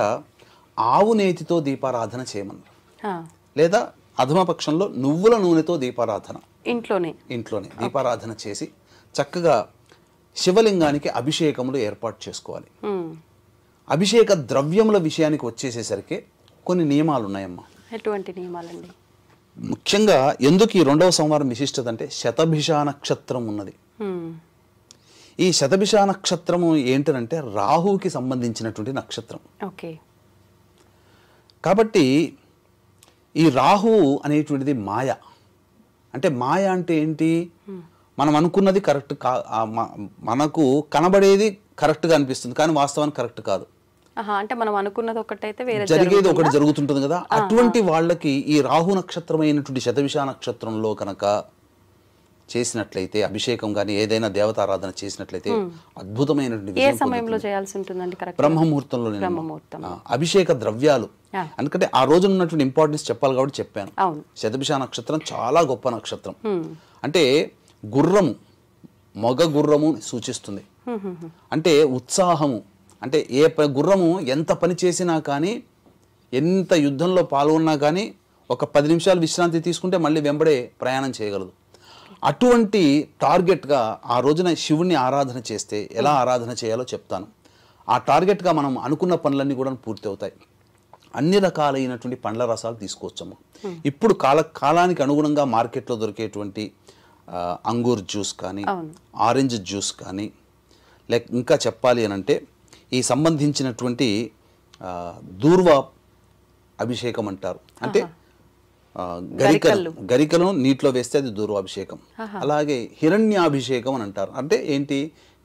ఆవు నేతితో దీపారాధన చేయమన్నారు. లేదా అధమపక్షంలో నువ్వుల నూనెతో దీపారాధన ఇంట్లోనే దీపారాధన చేసి చక్కగా శివలింగానికి అభిషేకములు ఏర్పాటు చేసుకోవాలి. అభిషేక ద్రవ్యముల విషయానికి వచ్చేసేసరికి కొన్ని నియమాలు ఉన్నాయమ్మా. ఎటువంటి నియమాలండి? ముఖ్యంగా ఎందుకు ఈ 2వ సోమవారం విశిష్టత అంటే శతభిష నక్షత్రం ఉన్నది. ఈ శతభిష నక్షత్రము ఏంటంటే రాహువుకి సంబంధించినటువంటి నక్షత్రం. కాబట్టి ఈ రాహువు అనేటువంటిది మాయ. అంటే మాయ అంటే ఏంటి? మనం అనుకున్నది కరెక్ట్ మనకు కనబడేది కరెక్ట్గా అనిపిస్తుంది, కానీ వాస్తవానికి కరెక్ట్ కాదు. అంటే మనం అనుకున్నది ఒకటైతే జరిగేది ఒకటి జరుగుతుంటుంది కదా. అటువంటి వాళ్ళకి ఈ రాహు నక్షత్రం అయినటువంటి శతభిష నక్షత్రంలో కనుక చేసినట్లయితే అభిషేకం కానీ ఏదైనా దేవతారాధన చేసినట్లయితే అద్భుతమైనటువంటి బ్రహ్మముహూర్తంలో అభిషేక ద్రవ్యాలు. ఎందుకంటే ఆ రోజు ఉన్నటువంటి ఇంపార్టెన్స్ చెప్పాలి కాబట్టి చెప్పాను. శతభిష నక్షత్రం చాలా గొప్ప నక్షత్రం. అంటే గుర్రము, మగ గుర్రము సూచిస్తుంది. అంటే ఉత్సాహము. అంటే ఏ గుర్రము ఎంత పని చేసినా కానీ, ఎంత యుద్ధంలో పాల్గొన్నా కానీ ఒక 10 నిమిషాలు విశ్రాంతి తీసుకుంటే మళ్ళీ వెంబడే ప్రయాణం చేయగలదు. అటువంటి టార్గెట్గా ఆ రోజున శివుణ్ణి ఆరాధన చేస్తే ఎలా ఆరాధన చేయాలో చెప్తాను. ఆ టార్గెట్గా మనం అనుకున్న పనులన్నీ కూడా పూర్తి అవుతాయి. అన్ని రకాలైనటువంటి పండ్ల రసాలు తీసుకోవచ్చమ్మా. ఇప్పుడు కాలానికి అనుగుణంగా మార్కెట్లో దొరికేటువంటి అంగూర్ జ్యూస్ కానీ, ఆరెంజ్ జ్యూస్ కానీ, లేక ఇంకా చెప్పాలి అని అంటే ఈ సంబంధించినటువంటి దూర్వ అభిషేకం అంటారు. అంటే గరికలను నీటిలో వేస్తే అది దూర్వాభిషేకం. అలాగే హిరణ్యాభిషేకం అని అంటారు. అంటే ఏంటి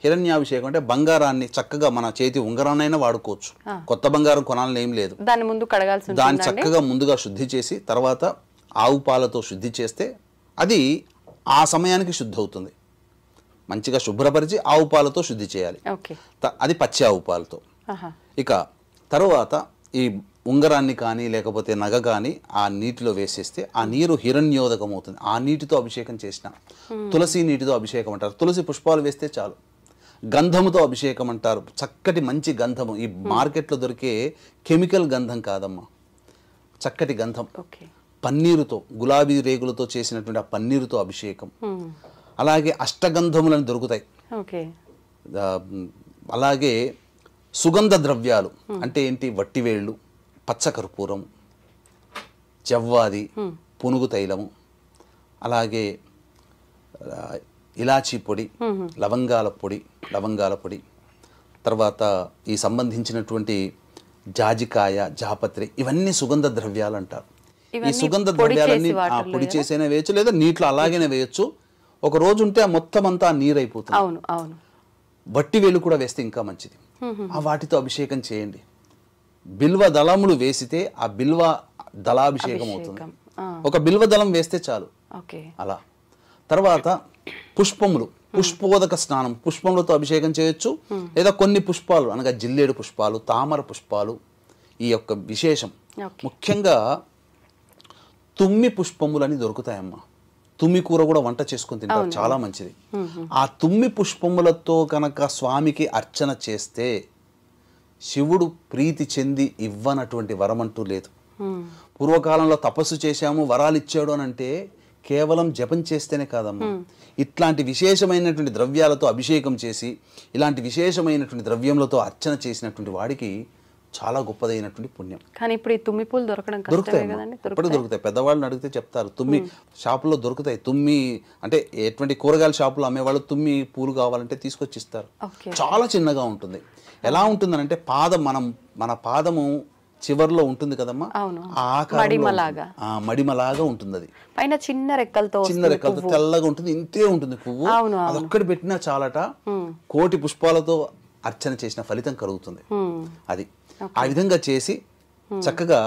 హిరణ్యాభిషేకం? అంటే బంగారాన్ని చక్కగా మన చేతి ఉంగరాన్నైనా వాడుకోవచ్చు, కొత్త బంగారం కొనాలని ఏం లేదు. దాన్ని చక్కగా ముందుగా శుద్ధి చేసి తర్వాత ఆవు పాలతో శుద్ధి చేస్తే అది ఆ సమయానికి శుద్ధి అవుతుంది. మంచిగా శుభ్రపరిచి ఆవు పాలతో శుద్ధి చేయాలి. అది పచ్చి ఆవు పాలతో. ఇక తర్వాత ఈ ఉంగరాన్ని కానీ లేకపోతే నగ కానీ ఆ నీటిలో వేసేస్తే ఆ నీరు హిరణ్యోదకం అవుతుంది. ఆ నీటితో అభిషేకం చేసిన తులసి నీటితో అభిషేకం అంటారు. తులసి పుష్పాలు వేస్తే చాలు. గంధముతో అభిషేకం అంటారు. చక్కటి మంచి గంధము, ఈ మార్కెట్లో దొరికే కెమికల్ గంధం కాదమ్మా, చక్కటి గంధం. పన్నీరుతో, గులాబీ రేగులతో చేసినటువంటి ఆ పన్నీరుతో అభిషేకం. అలాగే అష్టగంధములను దొరుకుతాయి. అలాగే సుగంధ ద్రవ్యాలు అంటే ఏంటి? వట్టివేళ్ళు, పచ్చకర్పూరం, జవ్వాది, పునుగు తైలము, అలాగే ఇలాచీ పొడి, లవంగాల పొడి, తర్వాత ఈ సంబంధించినటువంటి జాజికాయ, జాపత్రి, ఇవన్నీ సుగంధ ద్రవ్యాలు అంటారు. ఈ సుగంధ ద్రవ్యాలన్నీ పొడి చేసేనే వేయచ్చు, లేదా నీటిలో అలాగనే వేయచ్చు. ఒక రోజు ఉంటే ఆ మొత్తం అంతా నీరు అయిపోతుంది. అవును అవును. వట్టి వేలు కూడా వేస్తే ఇంకా మంచిది. ఆ వాటితో అభిషేకం చేయండి. బిల్వ దళములు వేసితే ఆ బిల్వ దళాభిషేకం అవుతుంది. ఒక బిల్వ దళం వేస్తే చాలు. అలా తర్వాత పుష్పములు, పుష్పోదక స్నానం, పుష్పములతో అభిషేకం చేయొచ్చు, లేదా కొన్ని పుష్పాలు అనగా జిల్లేడు పుష్పాలు, తామర పుష్పాలు. ఈ యొక్క విశేషం ముఖ్యంగా తుమ్మి పుష్పములని దొరుకుతాయమ్మా. తుమ్మి కూర కూడా వంట చేసుకొని తింటారు, చాలా మంచిది. ఆ తుమ్మి పుష్పములతో కనుక స్వామికి అర్చన చేస్తే శివుడు ప్రీతి చెంది ఇవ్వనటువంటి వరం అంటూ లేదు. పూర్వకాలంలో తపస్సు చేశాము వరాలు ఇచ్చాడు అని అంటే కేవలం జపం చేస్తేనే కాదమ్మా, ఇట్లాంటి విశేషమైనటువంటి ద్రవ్యాలతో అభిషేకం చేసి ఇలాంటి విశేషమైనటువంటి ద్రవ్యములతో అర్చన చేసినటువంటి వాడికి చాలా గొప్పదైనటువంటి పుణ్యం. కానీ ఇప్పుడు ఈ తుమ్మి పూలు దొరకడం దొరుకుతాయి, ఇప్పుడు దొరుకుతాయి. పెద్దవాళ్ళని అడిగితే చెప్తారు, తుమ్మి షాపులో దొరుకుతాయి. తుమ్మి అంటే ఎటువంటి కూరగాయల షాపులో అమ్మేవాళ్ళు తుమ్మి పూలు కావాలంటే తీసుకొచ్చి ఇస్తారు. చాలా చిన్నగా ఉంటుంది. ఎలా ఉంటుందనంటే మన పాదము చివర్లో ఉంటుంది కదమ్మా, మడిమలాగా ఉంటుంది. అది పైన చిన్న రెక్కలతో తెల్లగా ఉంటుంది, ఇంతే ఉంటుంది పువ్వు. అదొక్కటి పెట్టినా చాలట కోటి పుష్పాలతో అర్చన చేసిన ఫలితం కలుగుతుంది. అది ఆ విధంగా చేసి చక్కగా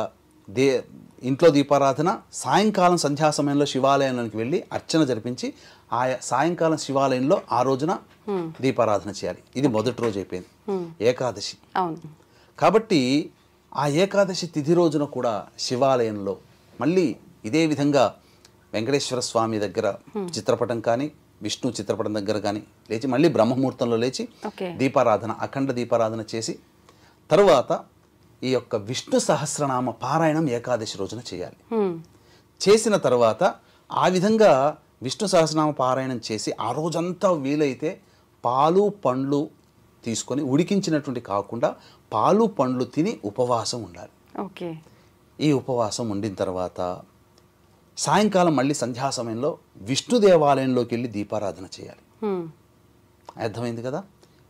ఇంట్లో దీపారాధన, సాయంకాలం సంధ్యా సమయంలో శివాలయంలోకి వెళ్ళి అర్చన జరిపించి ఆ సాయంకాలం శివాలయంలో ఆ రోజున దీపారాధన చేయాలి. ఇది మొదటి రోజు అయిపోయింది, ఏకాదశి. కాబట్టి ఆ ఏకాదశి తిథి రోజున కూడా శివాలయంలో మళ్ళీ ఇదే విధంగా వెంకటేశ్వర స్వామి దగ్గర చిత్రపటం కానీ, విష్ణు చిత్రపటం దగ్గర కానీ లేచి మళ్ళీ బ్రహ్మముహూర్తంలో లేచి దీపారాధన, అఖండ దీపారాధన చేసి తరువాత ఈ యొక్క విష్ణు సహస్రనామ పారాయణం ఏకాదశి రోజున చేయాలి. చేసిన తర్వాత ఆ విధంగా విష్ణు సహస్రనామ పారాయణం చేసి ఆ రోజంతా వీలైతే పాలు పండ్లు తీసుకొని, ఉడికించినటువంటి కాకుండా పాలు పండ్లు తిని ఉపవాసం ఉండాలి. ఈ ఉపవాసం ఉండిన తర్వాత సాయంకాలం మళ్ళీ సంధ్యా సమయంలో విష్ణు దేవాలయంలోకి వెళ్ళి దీపారాధన చేయాలి. అర్థమైంది కదా?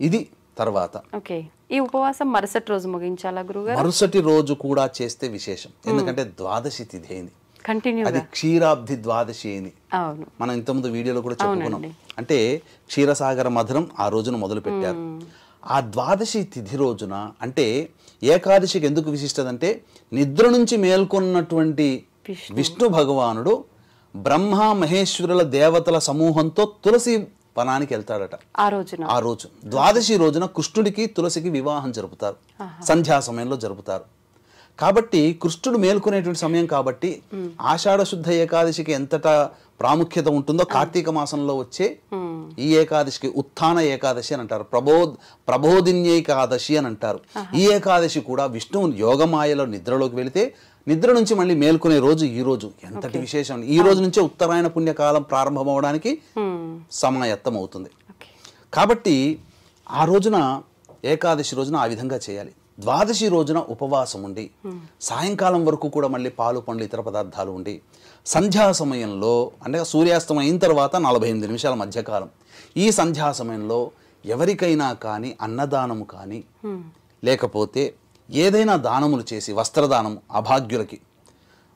ఇది తర్వాత ఈ ఉపవాసం మరుసటి రోజు ముగించాలా గురుగారు? మరుసటి రోజు కూడా చేస్తే విశేషం, ఎందుకంటే ద్వాదశి తిథి అయింది, అది క్షీరాబ్ది ద్వాదశి అయింది. మనం ఇంతకుముందు వీడియోలో కూడా చెప్పుకున్నాం. అంటే క్షీరసాగర మధురం ఆ రోజున మొదలు పెట్టారు. ఆ ద్వాదశి తిథి రోజున అంటే ఏకాదశికి ఎందుకు విశిష్టత అంటే నిద్ర నుంచి మేల్కొన్నటువంటి విష్ణు భగవానుడు బ్రహ్మ మహేశ్వరుల దేవతల సమూహంతో తులసి వనానికి వెళ్తాడట. ఆ రోజు ద్వాదశి రోజున కృష్ణుడికి తులసికి వివాహం జరుపుతారు, సంధ్యా సమయంలో జరుపుతారు. కాబట్టి కృష్ణుడు మేల్కొనేటువంటి సమయం కాబట్టి ఆషాఢ శుద్ధ ఏకాదశికి ఎంతటా ప్రాముఖ్యత ఉంటుందో కార్తీక మాసంలో వచ్చే ఈ ఏకాదశికి ఉత్థాన ఏకాదశి అని అంటారు, ప్రబోధిన్యేకాదశి అని అంటారు. ఈ ఏకాదశి కూడా విష్ణువు యోగమాయలో నిద్రలోకి వెళితే నిద్ర నుంచి మళ్ళీ మేల్కొనే రోజు ఈ రోజు. ఎంతటి విశేషం! ఈ రోజు నుంచే ఉత్తరాయణ పుణ్యకాలం ప్రారంభం అవడానికి సమాయత్తం అవుతుంది. కాబట్టి ఆ రోజున ఏకాదశి రోజున ఆ విధంగా చేయాలి. ద్వాదశి రోజున ఉపవాసం ఉండి సాయంకాలం వరకు కూడా మళ్ళీ పాలు పండ్లు ఇతర పదార్థాలు ఉండి సంధ్యా సమయంలో అంటే సూర్యాస్తమయం అయిన తర్వాత 48 నిమిషాల మధ్యకాలం ఈ సంధ్యా సమయంలో ఎవరికైనా కానీ అన్నదానము కానీ లేకపోతే ఏదైనా దానములు చేసి, వస్త్రదానము అభాగ్యులకి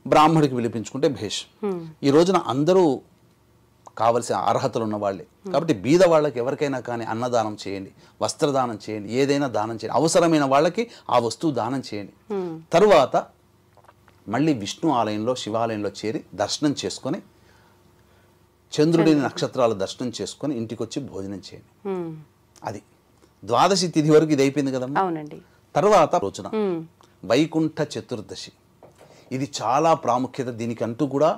బ్రాహ్మడికి పిలిపించుకుంటే భేష్. ఈ రోజున అందరూ కావలసిన అర్హతలు ఉన్న వాళ్ళే కాబట్టి బీద వాళ్ళకి ఎవరికైనా కానీ అన్నదానం చేయండి, వస్త్రదానం చేయండి, ఏదైనా దానం చేయండి, అవసరమైన వాళ్ళకి ఆ వస్తువు దానం చేయండి. తరువాత మళ్ళీ విష్ణు ఆలయంలో శివాలయంలో చేరి దర్శనం చేసుకొని చంద్రుడిని నక్షత్రాల దర్శనం చేసుకొని ఇంటికి వచ్చి భోజనం చేయండి. అది ద్వాదశి తిథి వరకు ఇది అయిపోయింది కదమ్మా. తర్వాత రోజున వైకుంఠ చతుర్దశి, ఇది చాలా ప్రాముఖ్యత, దీనికంటూ కూడా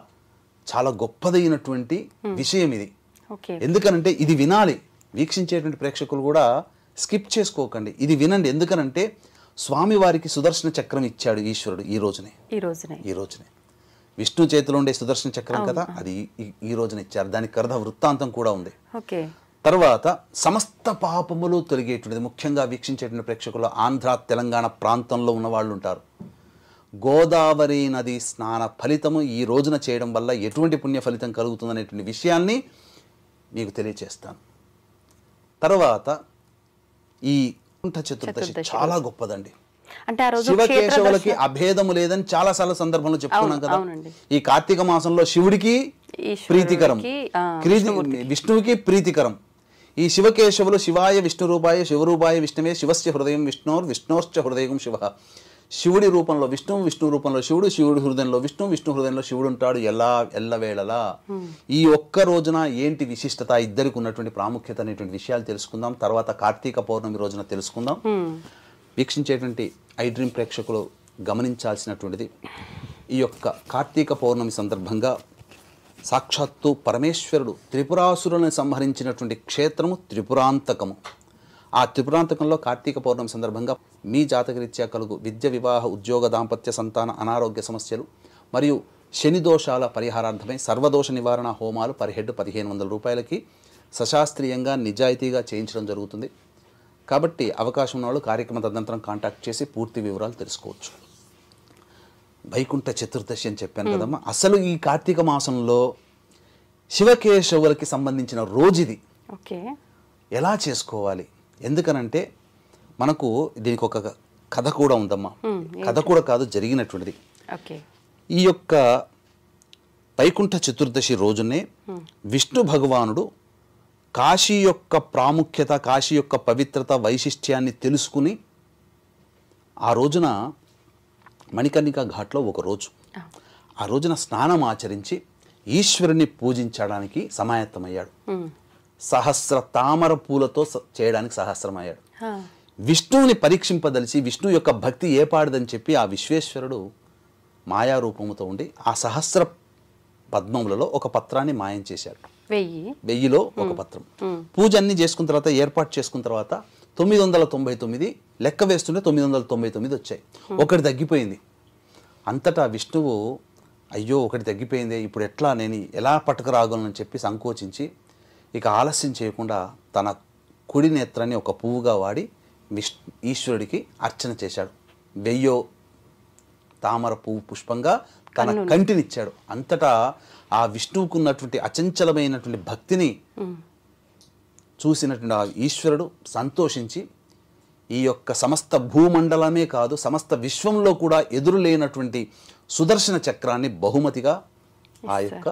చాలా గొప్పదైనటువంటి విషయం ఇది. ఎందుకనంటే ఇది వినాలి, వీక్షించేటువంటి ప్రేక్షకులు కూడా స్కిప్ చేసుకోకండి, ఇది వినండి. ఎందుకనంటే స్వామివారికి సుదర్శన చక్రం ఇచ్చాడు ఈశ్వరుడు ఈ రోజునే విష్ణు చేతిలో ఉండే సుదర్శన చక్రం కదా, అది ఈ రోజున ఇచ్చారు. దానికి అర్ధ వృత్తాంతం కూడా ఉంది. తర్వాత సమస్త పాపములు తొలగేటువంటిది, ముఖ్యంగా వీక్షించేటువంటి ప్రేక్షకులు ఆంధ్ర తెలంగాణ ప్రాంతంలో ఉన్న వాళ్ళు ఉంటారు. గోదావరి నది స్నాన ఫలితము ఈ రోజున చేయడం వల్ల ఎటువంటి పుణ్య ఫలితం కలుగుతుందనేటువంటి విషయాన్ని మీకు తెలియచేస్తాను. తర్వాత ఈ వైకుంఠ చతుర్దశి చాలా గొప్పదండి. అంటే ఆ రోజు శివకేశవులకి అభేదము లేదని చాలా సార్లు సందర్భంలో చెప్పుకున్నాం కదా. ఈ కార్తీక మాసంలో శివుడికి ప్రీతికరం, విష్ణువుకి ప్రీతికరం. ఈ శివకేశవులు శివాయ విష్ణు రూపాయ శివరూపాయ విష్ణువే శివస్య హృదయం విష్ణోర్విష్ణోశ్చ హృదయం శివ. శివుడి రూపంలో విష్ణువు, విష్ణు రూపంలో శివుడు, శివుడి హృదయంలో విష్ణు, విష్ణు హృదయంలో శివుడు ఉంటాడు ఎల్లవేళలా. ఈ ఒక్క రోజున ఏంటి విశిష్టత, ఇద్దరికి ఉన్నటువంటి ప్రాముఖ్యత అనేటువంటి విషయాలు తెలుసుకుందాం. తర్వాత కార్తీక పౌర్ణమి రోజున తెలుసుకుందాం. వీక్షించేటువంటి ఐ డ్రీమ్ ప్రేక్షకులు గమనించాల్సినటువంటిది, ఈ యొక్క కార్తీక పౌర్ణమి సందర్భంగా సాక్షాత్తు పరమేశ్వరుడు త్రిపురాసురులను సంహరించినటువంటి క్షేత్రము త్రిపురాంతకము. ఆ త్రిపురాంతకంలో కార్తీక పౌర్ణమి సందర్భంగా మీ జాతకరీత్యా కలుగు విద్య, వివాహ, ఉద్యోగ, దాంపత్య, సంతాన, అనారోగ్య సమస్యలు మరియు శని దోషాల పరిహారార్థమై సర్వదోష నివారణ హోమాలు పర్ హెడ్ 1500 రూపాయలకి సశాస్త్రీయంగా నిజాయితీగా చేయించడం జరుగుతుంది. కాబట్టి అవకాశం ఉన్న వాళ్ళు కార్యక్రమ తదనంతరం కాంటాక్ట్ చేసి పూర్తి వివరాలు తెలుసుకోవచ్చు. వైకుంఠ చతుర్దశి అని చెప్పాను కదమ్మా. అసలు ఈ కార్తీక మాసంలో శివకేశవులకి సంబంధించిన రోజు ఇది. ఎలా చేసుకోవాలి? ఎందుకనంటే మనకు దీనికి ఒక కథ కూడా ఉందమ్మా. కథ కూడా కాదు, జరిగినటువంటిది. ఈ యొక్క వైకుంఠ చతుర్దశి రోజునే విష్ణు భగవానుడు కాశీ యొక్క ప్రాముఖ్యత, కాశీ యొక్క పవిత్రత, వైశిష్ట్యాన్ని తెలుసుకుని ఆ రోజున మణికర్ణికా ఘాట్లో ఒక రోజు ఆ రోజున స్నానం ఆచరించి ఈశ్వరుని పూజించడానికి సమాయత్తమయ్యాడు. సహస్ర తామర పూలతో చేయడానికి సహస్రమయ్యాడు. విష్ణువుని పరీక్షింపదలిచి విష్ణు యొక్క భక్తి ఏపాడదని చెప్పి ఆ విశ్వేశ్వరుడు మాయారూపముతో ఉండి ఆ సహస్ర పద్మములలో ఒక పత్రాన్ని మాయం చేశాడు. 1000లో ఒక పత్రం. పూజ అన్ని చేసుకున్న తర్వాత, ఏర్పాటు చేసుకున్న తర్వాత 999 లెక్క వేస్తుంటే 999 వచ్చాయి. ఒకటి తగ్గిపోయింది. అంతటా విష్ణువు అయ్యో ఒకటి తగ్గిపోయింది, ఇప్పుడు ఎట్లా, నేను ఎలా పట్టుకురాగలను చెప్పి సంకోచించి ఇక ఆలస్యం చేయకుండా తన కుడి నేత్రాన్ని ఒక పువ్వుగా వాడి ఈశ్వరుడికి అర్చన చేశాడు. 1000 తామర పువ్వు పుష్పంగా తన కంటినిచ్చాడు. అంతటా ఆ విష్ణువుకు ఉన్నటువంటి అచంచలమైనటువంటి భక్తిని చూసినటువంటి ఆ ఈశ్వరుడు సంతోషించి ఈ యొక్క సమస్త భూమండలమే కాదు సమస్త విశ్వంలో కూడా ఎదురులేనటువంటి సుదర్శన చక్రాన్ని బహుమతిగా ఆ యొక్క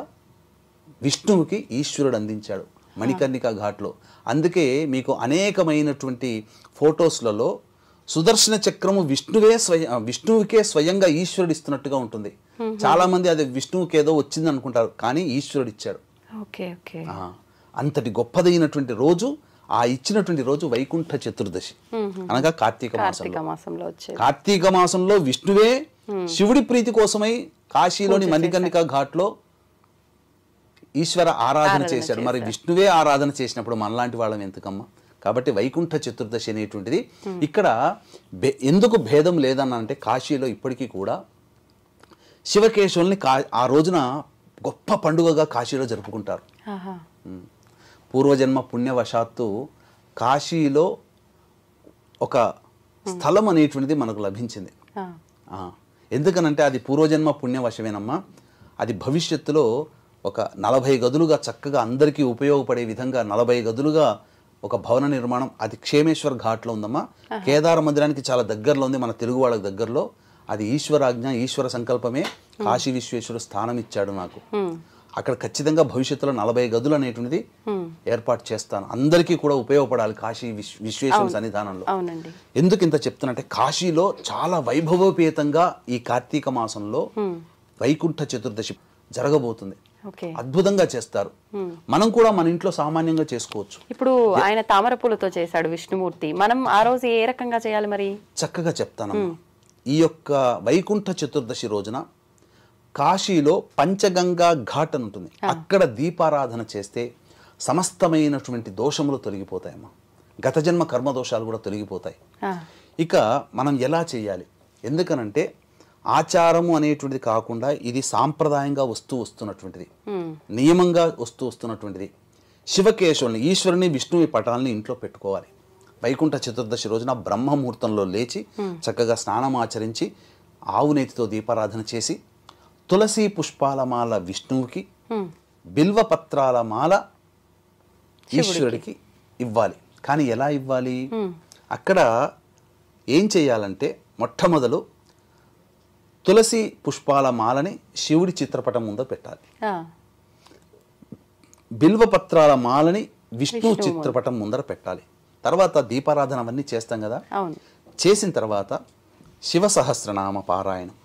విష్ణువుకి ఈశ్వరుడు అందించాడు మణికర్ణికా ఘాట్లో. అందుకే మీకు అనేకమైనటువంటి ఫొటోస్లలో సుదర్శన చక్రము విష్ణువుకే స్వయంగా ఈశ్వరుడు ఇస్తున్నట్టుగా ఉంటుంది. చాలా మంది అది విష్ణువుకి ఏదో వచ్చింది అనుకుంటారు, కానీ ఈశ్వరుడు ఇచ్చాడు. అంతటి గొప్పదైనటువంటి రోజు, ఆ ఇచ్చినటువంటి రోజు వైకుంఠ చతుర్దశి అనగా కార్తీక మాసంలో. కార్తీక మాసంలో విష్ణువే శివుడి ప్రీతి కోసమై కాశీలోని మణికర్ణికా ఘాట్లో ఈశ్వర ఆరాధన చేశాడు. మరి విష్ణువే ఆరాధన చేసినప్పుడు మనలాంటి వాళ్ళం ఎందుకమ్మా? కాబట్టి వైకుంఠ చతుర్దశి అనేటువంటిది ఇక్కడ ఎందుకు భేదం లేదన్నంటే, కాశీలో ఇప్పటికీ కూడా శివకేశవుల్ని ఆ రోజున గొప్ప పండుగగా కాశీలో జరుపుకుంటారు. పూర్వజన్మ పుణ్యవశాత్తు కాశీలో ఒక స్థలం అనేటువంటిది మనకు లభించింది. ఎందుకనంటే అది పూర్వజన్మ పుణ్యవశమేనమ్మా. అది భవిష్యత్తులో ఒక 40 గదులుగా చక్కగా అందరికీ ఉపయోగపడే విధంగా 40 గదులుగా ఒక భవన నిర్మాణం అది క్షేమేశ్వర్ ఘాట్లో ఉందమ్మా. కేదార మందిరానికి చాలా దగ్గరలో ఉంది, మన తెలుగు వాళ్ళకి దగ్గరలో. అది ఈశ్వరాజ్ఞ, ఈశ్వర సంకల్పమే. కాశీ విశ్వేశ్వరుడు స్థానం ఇచ్చాడు నాకు. అక్కడ ఖచ్చితంగా భవిష్యత్తులో 40 గదులు అనేటువంటిది ఏర్పాటు చేస్తాను. అందరికీ కూడా ఉపయోగపడాలి కాశీ విశ్వేశ్వర సన్నిధానంలో. ఎందుకు ఇంత చెప్తున్నంటే, కాశీలో చాలా వైభవోపేతంగా ఈ కార్తీక మాసంలో వైకుంఠ చతుర్దశి జరగబోతుంది. అద్భుతంగా చేస్తారు. మనం కూడా మన ఇంట్లో సామాన్యంగా చేసుకోవచ్చు. ఇప్పుడు ఆయన తామర పూలతో చేశాడు విష్ణుమూర్తి, మనం ఆ రోజు ఏ రకంగా చేయాలి మరి? చక్కగా చెప్తానమ్మా. ఈ యొక్క వైకుంఠ చతుర్దశి రోజున కాశీలో పంచగంగా ఘాట్ అని ఉంటుంది. అక్కడ దీపారాధన చేస్తే సమస్తమైనటువంటి దోషములు తొలగిపోతాయమ్మా. గత జన్మ కర్మ దోషాలు కూడా తొలగిపోతాయి. ఇక మనం ఎలా చేయాలి? ఎందుకనంటే ఆచారము అనేటువంటిది కాకుండా ఇది సాంప్రదాయంగా వస్తున్నటువంటిది, నియమంగా వస్తున్నటువంటిది. శివకేశవుల్ని, ఈశ్వరుని, విష్ణువి పటాలని ఇంట్లో పెట్టుకోవాలి. వైకుంఠ చతుర్దశి రోజున బ్రహ్మముహూర్తంలో లేచి చక్కగా స్నానం ఆచరించి ఆవు నేతితో దీపారాధన చేసి తులసి పుష్పాల మాల విష్ణువుకి, బిల్వపత్రాల మాల ఈశ్వరుడికి ఇవ్వాలి. కానీ ఎలా ఇవ్వాలి? అక్కడ ఏం చేయాలంటే మొట్టమొదలు తులసి పుష్పాల మాలని శివుడి చిత్రపటం ముందు పెట్టాలి. బిల్వపత్రాల మాలని విష్ణు చిత్రపటం ముందర పెట్టాలి. తర్వాత దీపారాధన అవన్నీ చేస్తాం కదా, చేసిన తర్వాత శివ సహస్రనామ పారాయణం,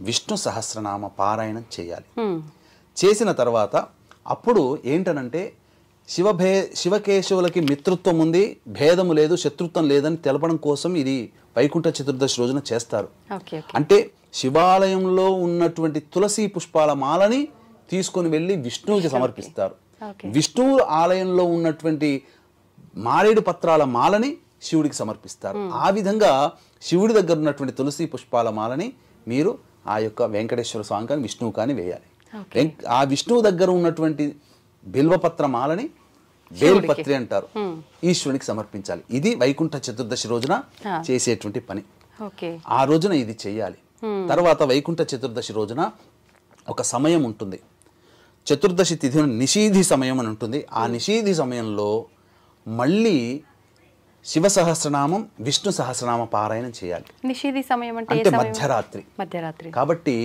విష్ణు సహస్రనామ పారాయణం చేయాలి. చేసిన తర్వాత అప్పుడు ఏంటనంటే శివకేశవులకి మిత్రుత్వం ఉంది, భేదము లేదు, శత్రుత్వం లేదని తెలపడం కోసం ఇది వైకుంఠ చతుర్దశి రోజున చేస్తారు. అంటే శివాలయంలో ఉన్నటువంటి తులసి పుష్పాల మాలని తీసుకొని వెళ్ళి విష్ణువుకి సమర్పిస్తారు. విష్ణువు ఆలయంలో ఉన్నటువంటి మారేడు పత్రాల మాలని శివుడికి సమర్పిస్తారు. ఆ విధంగా శివుడి దగ్గర ఉన్నటువంటి తులసి పుష్పాల మాలని మీరు ఆ యొక్క వెంకటేశ్వర స్వామి కానీ విష్ణువు కానీ వేయాలి. ఆ విష్ణువు దగ్గర ఉన్నటువంటి బిల్వపత్ర మాలని బేల్పత్రి అంటారు, ఈశ్వరునికి సమర్పించాలి. ఇది వైకుంఠ చతుర్దశి రోజున చేసేటువంటి పని. ఆ రోజున ఇది చెయ్యాలి. తర్వాత వైకుంఠ చతుర్దశి రోజున ఒక సమయం ఉంటుంది, చతుర్దశి తిథి నిషీధి సమయం అని ఉంటుంది. ఆ నిషీధి సమయంలో మళ్ళీ శివ సహస్రనామం, విష్ణు సహస్రనామ పారాయణం చేయాలి. నిషీధి సమయం అంటే మధ్యరాత్రి. కాబట్టి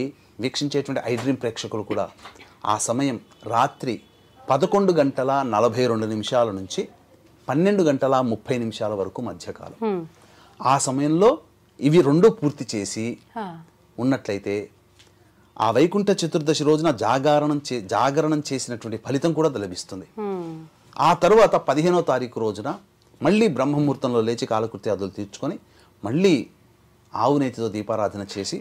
వీక్షించేటువంటి ఐడ్రీమ్ ప్రేక్షకులు కూడా ఆ సమయం రాత్రి 11:42 నుంచి 12:30 వరకు మధ్యకాలం. ఆ సమయంలో ఇవి రెండు పూర్తి చేసి ఉన్నట్లయితే ఆ వైకుంఠ చతుర్దశి రోజున జాగరణం చేసినటువంటి ఫలితం కూడా లభిస్తుంది. ఆ తరువాత 15వ తారీఖు రోజున మళ్ళీ బ్రహ్మముహూర్తంలో లేచి కాలకృత్యాదులు తీర్చుకొని మళ్ళీ ఆవు నేతితో దీపారాధన చేసి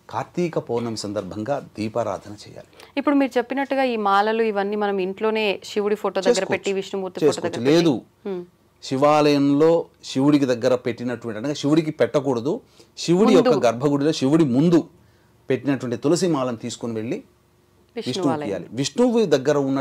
కార్తీక పౌర్ణమి సందర్భంగా దీపారాధన చేయాలి. ఇప్పుడు మీరు చెప్పినట్టుగా ఈ మాలలు ఇవన్నీ మనం ఇంట్లోనే శివుడి ఫోటో దగ్గర పెట్టి, విష్ణుమూర్తి ఫోటో దగ్గర లేదు, శివాలయంలో శివుడికి దగ్గర పెట్టినటువంటి, అనగా శివుడికి పెట్టకూడదు, శివుడి యొక్క గర్భగుడిలో శివుడి ముందు పెట్టినటువంటి తులసి మాలను తీసుకుని వెళ్ళి విష్ణువుకి ఇవ్వాలి. విష్ణువు దగ్గర ఉన్న